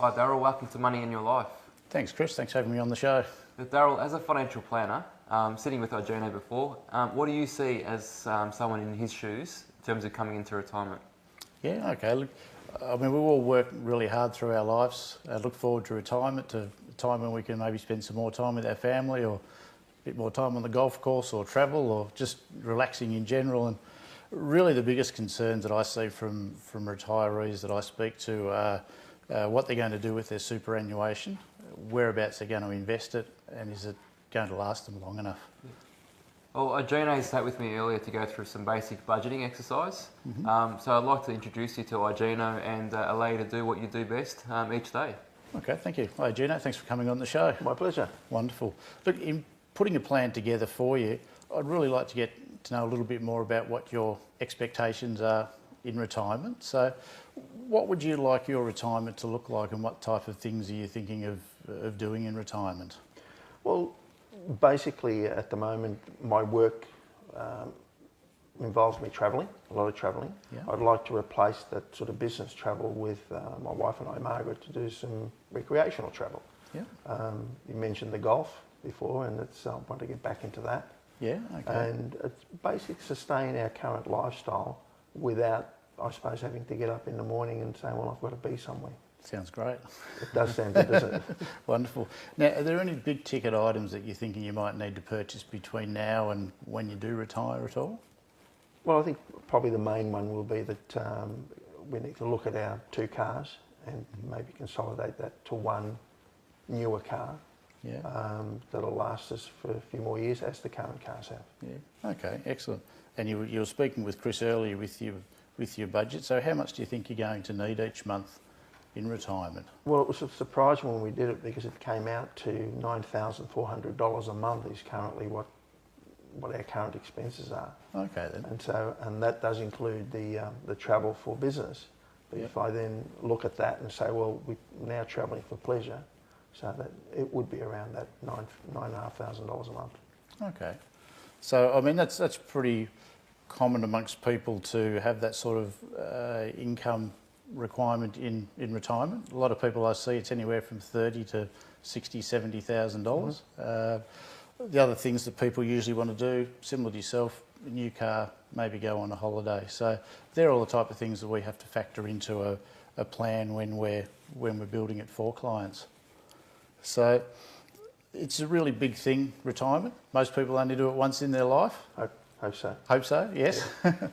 Hi Daryl, welcome to Money in Your Life. Thanks, Chris. Thanks for having me on the show. Daryl, as a financial planner, sitting with Igino before, what do you see as someone in his shoes in terms of coming into retirement? Yeah, okay. Look, I mean, we all work really hard through our lives. Look forward to retirement, to a time when we can maybe spend some more time with our family, or a bit more time on the golf course, or travel, or just relaxing in general. And really the biggest concerns that I see from retirees that I speak to are what they're going to do with their superannuation, whereabouts they're going to invest it, and is it going to last them long enough? Well, Igino sat with me earlier to go through some basic budgeting exercise. So I'd like to introduce you to Igino and allow you to do what you do best each day. Okay, thank you. Hi, Gino. Thanks for coming on the show. My pleasure. Wonderful. Look, in putting a plan together for you, I'd really like to get to know a little bit more about what your expectations are in retirement. So what would you like your retirement to look like, and what type of things are you thinking of doing in retirement? Well, basically at the moment my work involves me travelling, a lot of travelling. Yeah. I'd like to replace that sort of business travel with my wife and I, Margaret, to do some recreational travel. Yeah. You mentioned the golf before, and I want to get back into that. Yeah, okay. And it's basically sustain our current lifestyle without, I suppose, having to get up in the morning and say, well, I've got to be somewhere. Sounds great. It does sound good, doesn't it? Wonderful. Now, are there any big ticket items that you're thinking you might need to purchase between now and when you do retire at all? Well, I think probably the main one will be that we need to look at our two cars and maybe consolidate that to one newer car. Yeah. That'll last us for a few more years, as the current cars have. Yeah. Okay. Excellent. And you were speaking with Chris earlier with your budget. So how much do you think you're going to need each month in retirement? Well, it was a surprise when we did it, because it came out to $9,400 a month is currently what our current expenses are. Okay then. And that does include the travel for business. But Yep. if I then look at that and say, well, we're now travelling for pleasure, so that it would be around that $9,500 a month. Okay. So I mean that's pretty common amongst people to have that sort of income requirement in retirement. A lot of people I see, it's anywhere from $30,000 to $60,000, $70,000. The other things that people usually want to do, similar to yourself, a new car, maybe go on a holiday. So they're all the type of things that we have to factor into a plan when we're building it for clients. So it's a really big thing, retirement. Most people only do it once in their life. Hope so. Hope so, yes. Yeah.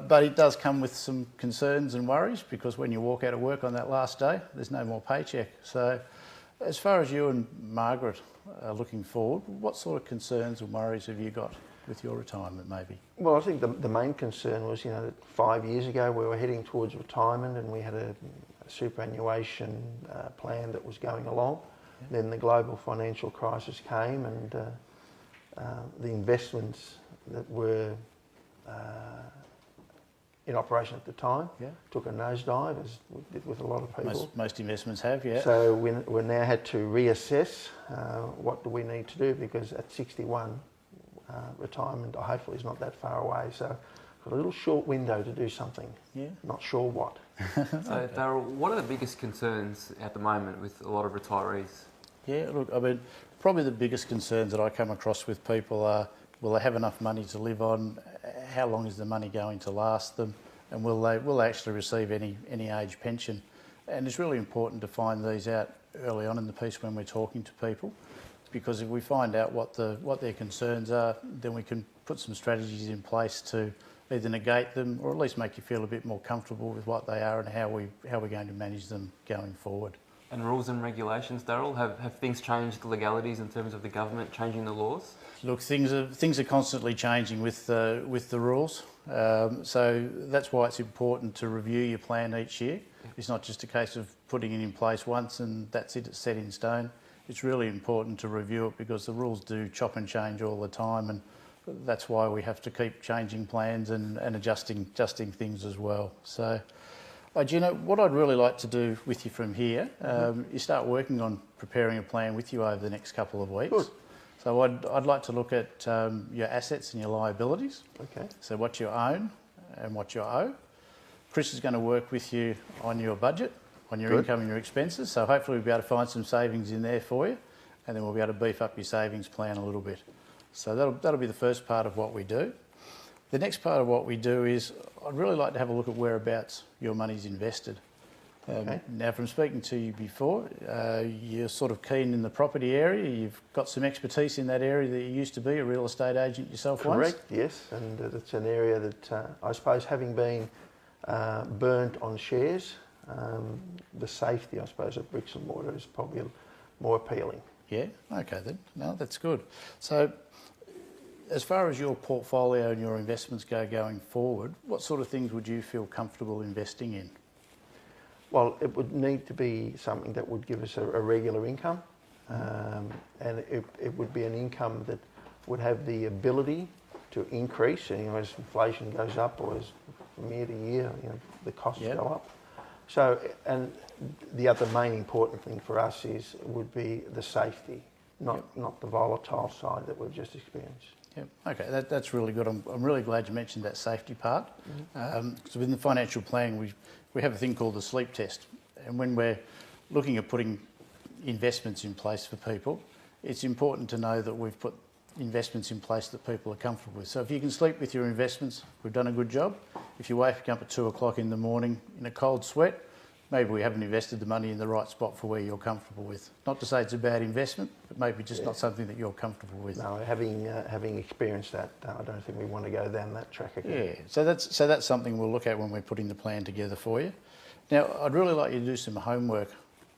But it does come with some concerns and worries, because when you walk out of work on that last day, there's no more paycheck. So as far as you and Margaret are looking forward, what sort of concerns and worries have you got with your retirement maybe? Well, I think the main concern was, that 5 years ago we were heading towards retirement and we had a superannuation plan that was going along. Yeah. Then the global financial crisis came, and the investments that were in operation at the time took a nosedive, as we did with a lot of people. Most investments have, yeah. So we now had to reassess what do we need to do, because at 61, retirement hopefully is not that far away. So got a little short window to do something. Yeah. Not sure what. So Daryl, what are the biggest concerns at the moment with a lot of retirees? Yeah, look, I mean, probably the biggest concerns that I come across with people are, will they have enough money to live on? How long is the money going to last them? And will they actually receive any age pension? And it's really important to find these out early on in the piece when we're talking to people, because if we find out what their concerns are, then we can put some strategies in place to either negate them, or at least make you feel a bit more comfortable with what they are and how we're going to manage them going forward. And rules and regulations, Daryl, have things changed, the legalities in terms of the government changing the laws? Look, things are constantly changing with the rules. So that's why it's important to review your plan each year. It's not just a case of putting it in place once and that's it, it's set in stone. It's really important to review it, because the rules do chop and change all the time, and that's why we have to keep changing plans and adjusting things as well. So, Gino, what I'd really like to do with you from here is start working on preparing a plan with you over the next couple of weeks. Good. So I'd like to look at your assets and your liabilities. Okay. So what you own and what you owe. Chris is going to work with you on your budget, on your Good. income and your expenses. So hopefully we'll be able to find some savings in there for you, and then we'll be able to beef up your savings plan a little bit. So that'll be the first part of what we do. The next part of what we do is I'd really like to have a look at whereabouts your money's invested. Okay. Now, from speaking to you before, you're sort of keen in the property area. You've got some expertise in that area that you used to be a real estate agent yourself once. Correct, yes, and it's an area that I suppose having been burnt on shares, the safety, I suppose, of bricks and mortar is probably more appealing. Yeah, okay then. No, that's good. So, as far as your portfolio and your investments go going forward, what sort of things would you feel comfortable investing in? Well, it would need to be something that would give us a regular income, and it would be an income that would have the ability to increase, you know, as inflation goes up or as from year to year, you know, the costs Yep. go up. So, and the other main important thing for us would be the safety, not the volatile side that we've just experienced. Yep. Okay, that's really good. I'm really glad you mentioned that safety part. Because within financial planning, we have a thing called the sleep test. And when we're looking at putting investments in place for people, it's important to know that we've put investments in place that people are comfortable with. So if you can sleep with your investments, we've done a good job. If you wake up at 2 o'clock in the morning in a cold sweat, maybe we haven't invested the money in the right spot for where you're comfortable with. Not to say it's a bad investment, but maybe just not something that you're comfortable with. No, having experienced that, I don't think we want to go down that track again. Yeah, so that's something we'll look at when we're putting the plan together for you. Now, I'd really like you to do some homework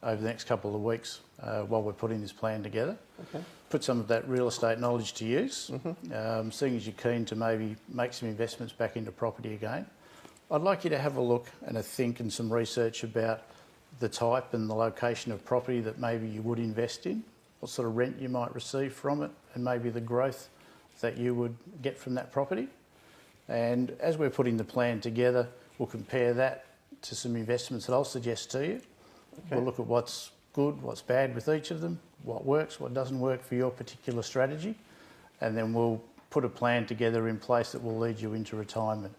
over the next couple of weeks while we're putting this plan together. Okay. Put some of that real estate knowledge to use, seeing as you're keen to maybe make some investments back into property again. I'd like you to have a look and a think and some research about the type and the location of property that maybe you would invest in, what sort of rent you might receive from it, and maybe the growth that you would get from that property. And as we're putting the plan together, we'll compare that to some investments that I'll suggest to you. Okay. We'll look at what's good, what's bad with each of them, what works, what doesn't work for your particular strategy, and then we'll put a plan together in place that will lead you into retirement.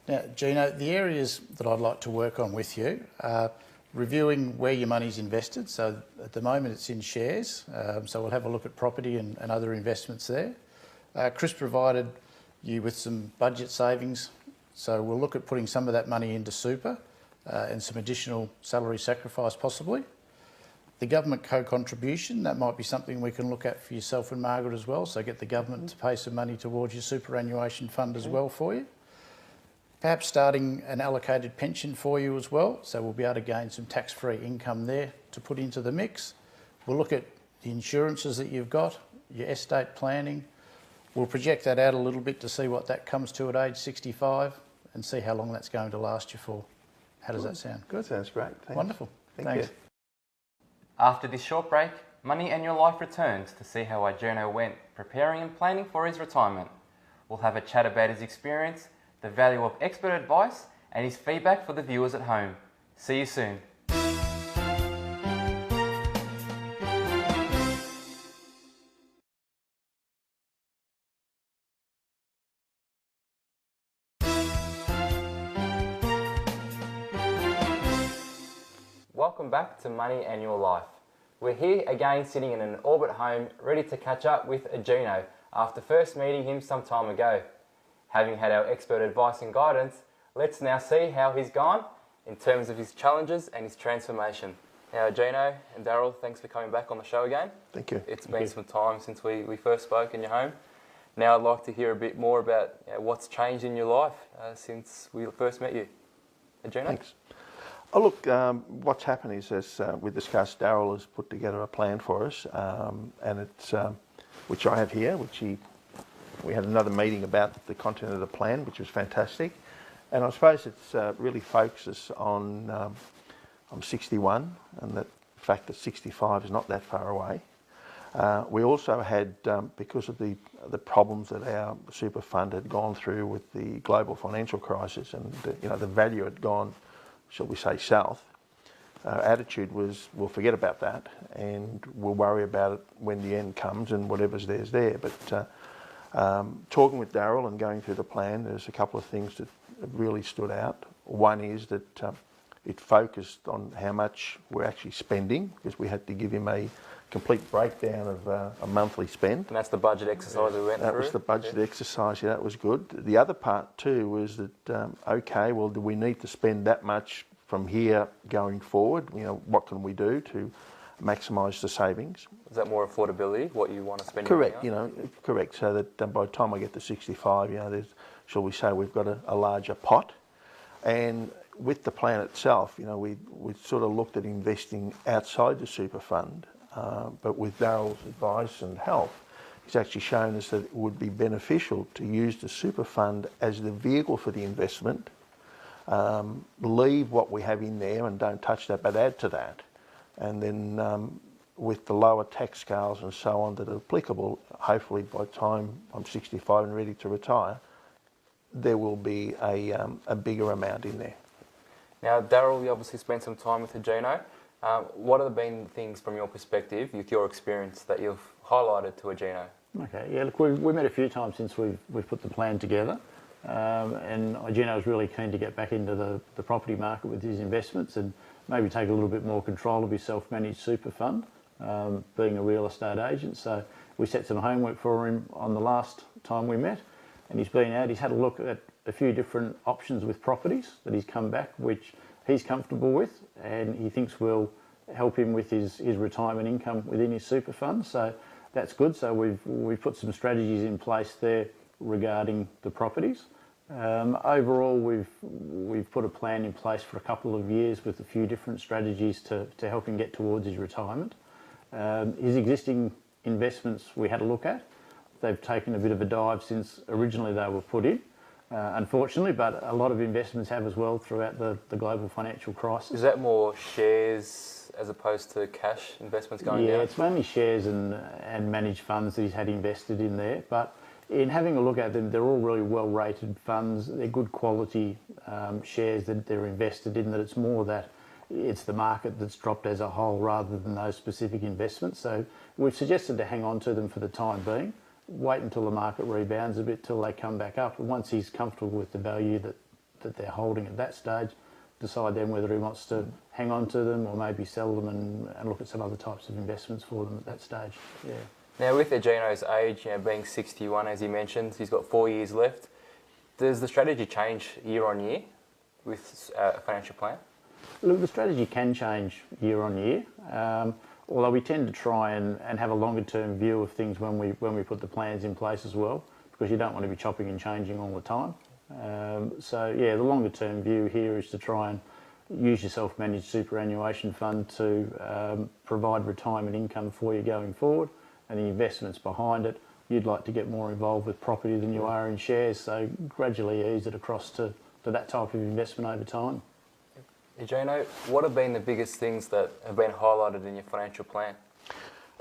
Now, Gino, the areas that I'd like to work on with you are reviewing where your money's invested. So at the moment it's in shares, so we'll have a look at property and other investments there. Chris provided you with some budget savings, so we'll look at putting some of that money into super and some additional salary sacrifice possibly. The government co-contribution, that might be something we can look at for yourself and Margaret as well, so get the government to pay some money towards your superannuation fund as well for you. Perhaps starting an allocated pension for you as well, so we'll be able to gain some tax-free income there to put into the mix. We'll look at the insurances that you've got, your estate planning. We'll project that out a little bit to see what that comes to at age 65 and see how long that's going to last you for. How does that sound? Good? Sounds great. Thanks. Wonderful. Thank you. After this short break, Money and Your Life returns to see how Arjuno went preparing and planning for his retirement. We'll have a chat about his experience, the value of expert advice, and his feedback for the viewers at home. See you soon. Welcome back to Money and Your Life. We're here again sitting in an orbit home ready to catch up with Arjuno after first meeting him some time ago. Having had our expert advice and guidance, let's now see how he's gone in terms of his challenges and his transformation. Now, Arjuno and Daryl, thanks for coming back on the show again. Thank you. It's been some time since we first spoke in your home. Now I'd like to hear a bit more about what's changed in your life since we first met you. Arjuno? Thanks. Oh, look, what's happened is, as we discussed, Daryl has put together a plan for us, and it's which I have here, we had another meeting about the content of the plan, which was fantastic. And I suppose it's really focuses on I'm 61, and the fact that 65 is not that far away. We also had, because of the problems that our super fund had gone through with the global financial crisis, and the value had gone, shall we say, south. Our attitude was, we'll forget about that, and we'll worry about it when the end comes, and whatever's there's there. But talking with Daryl and going through the plan, there's a couple of things that really stood out. One is that it focused on how much we're actually spending, because we had to give him a complete breakdown of a monthly spend. And that's the budget exercise we went through? That was the budget exercise, yeah, that was good. The other part too was that, okay, well, do we need to spend that much from here going forward? You know, what can we do to maximise the savings? Is that more affordability, what you want to spend? Correct, you know, correct. So that by the time I get to 65, you know, there's, shall we say, we've got a larger pot. And with the plan itself, you know, we sort of looked at investing outside the super fund, but with Daryl's advice and help, he's actually shown us that it would be beneficial to use the super fund as the vehicle for the investment, leave what we have in there and don't touch that, but add to that. And then with the lower tax scales and so on that are applicable, hopefully by the time I'm 65 and ready to retire, there will be a bigger amount in there. Now, Daryl, you obviously spent some time with Agino. What have been things from your perspective, with your experience, that you've highlighted to Agino? Okay, yeah, look, we've met a few times since we've put the plan together, and Agino was really keen to get back into the property market with his investments and maybe take a little bit more control of his self-managed super fund, being a real estate agent. So we set some homework for him on the last time we met, and he's been out, he's had a look at a few different options with properties that he's come back, which he's comfortable with, and he thinks will help him with his retirement income within his super fund. So that's good. So we've put some strategies in place there regarding the properties. Overall, we've put a plan in place for a couple of years with a few different strategies to help him get towards his retirement. His existing investments we had a look at. They've taken a bit of a dive since originally they were put in, unfortunately, but a lot of investments have as well throughout the global financial crisis. Is that more shares as opposed to cash investments going down? Yeah, it's mainly shares and managed funds that he's had invested in there, but in having a look at them, they're all really well-rated funds. They're good quality shares that they're invested in, that it's more that it's the market that's dropped as a whole rather than those specific investments. So we've suggested to hang on to them for the time being, wait until the market rebounds a bit till they come back up, and once he's comfortable with the value that they're holding at that stage, decide then whether he wants to hang on to them or maybe sell them and look at some other types of investments for them at that stage. Yeah. Now, with Agino's age, being 61, as he mentioned, he's got 4 years left. Does the strategy change year on year with a financial plan? Look, the strategy can change year on year, although we tend to try and have a longer term view of things when we put the plans in place as well, because you don't want to be chopping and changing all the time. So yeah, the longer term view here is to try and use your self-managed superannuation fund to provide retirement income for you going forward, and the investments behind it, you'd like to get more involved with property than you are in shares, so gradually ease it across to that type of investment over time. Agino, what have been the biggest things that have been highlighted in your financial plan?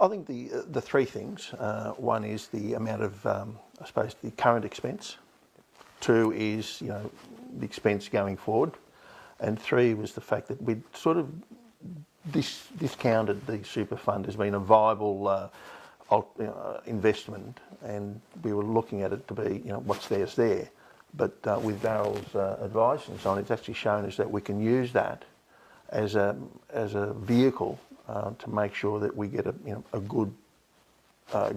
I think the three things. One is the amount of, I suppose, the current expense. Two is, the expense going forward. And three was the fact that we'd sort of discounted the super fund as being a viable investment, and we were looking at it to be, what's there's there. But with Daryl's advice and so on, it's actually shown us that we can use that as a vehicle to make sure that we get a good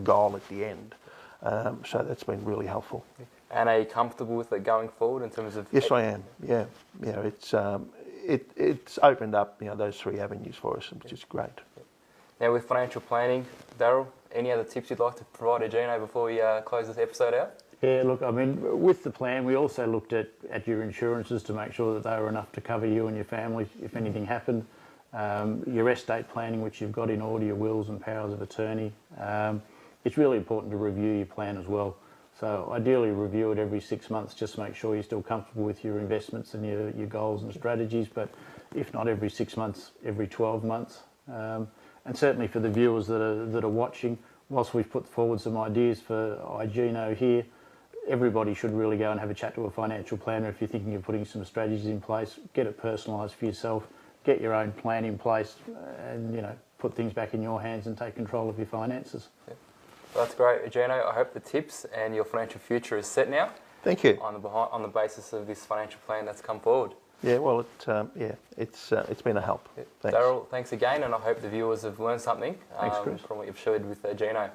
goal at the end. So that's been really helpful. And are you comfortable with it going forward in terms of? Yes, I am. Yeah, it's opened up those three avenues for us, which is great. Now, with financial planning, Daryl, any other tips you'd like to provide Agino before we close this episode out? Yeah, look, I mean, with the plan, we also looked at your insurances to make sure that they were enough to cover you and your family if anything happened. Your estate planning, which you've got in order, your wills and powers of attorney. It's really important to review your plan as well. So ideally review it every 6 months, just to make sure you're still comfortable with your investments and your goals and strategies, but if not every 6 months, every 12 months. And certainly for the viewers that are watching, whilst we've put forward some ideas for Agino here, everybody should really go and have a chat to a financial planner if you're thinking of putting some strategies in place. Get it personalised for yourself, get your own plan in place, and put things back in your hands and take control of your finances. Yeah. Well, that's great, Agino. I hope the tips and your financial future is set now. Thank you. On the basis of this financial plan that's come forward. Yeah, well, it's been a help. Thanks. Daryl, thanks again, and I hope the viewers have learned something Thanks, Chris. from what you've shared with Gino.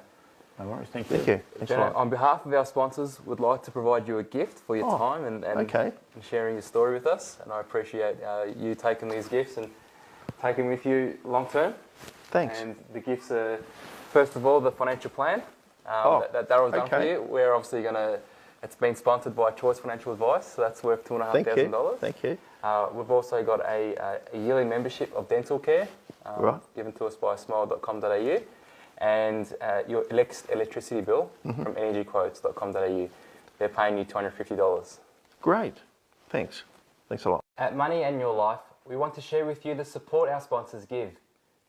No worries, thank you. Thank you. Thanks a Gino, lot. on behalf of our sponsors, would like to provide you a gift for your time and sharing your story with us. And I appreciate you taking these gifts and taking them with you long term. Thanks. And the gifts are, first of all, the financial plan that Daryl's done for you. We're obviously going to, it's been sponsored by Choice Financial Advice, so that's worth $2,500. Thank you. We've also got a yearly membership of dental care given to us by smile.com.au, and your electricity bill from energyquotes.com.au. They're paying you $250. Great. Thanks. Thanks a lot. At Money and Your Life, we want to share with you the support our sponsors give.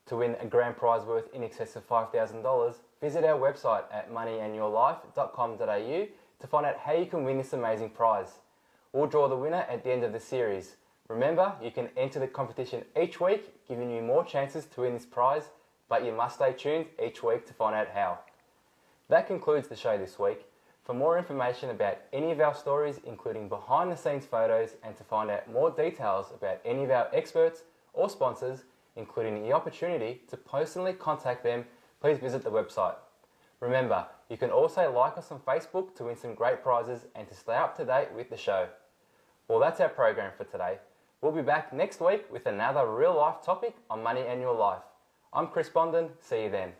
To win a grand prize worth in excess of $5,000, visit our website at moneyandyourlife.com.au to find out how you can win this amazing prize. We'll draw the winner at the end of the series. Remember, you can enter the competition each week, giving you more chances to win this prize, but you must stay tuned each week to find out how. That concludes the show this week. For more information about any of our stories, including behind the scenes photos, and to find out more details about any of our experts or sponsors, including the opportunity to personally contact them, please visit the website. Remember, you can also like us on Facebook to win some great prizes and to stay up to date with the show. Well, that's our program for today. We'll be back next week with another real life topic on Money and Your Life. I'm Chris Bondon. See you then.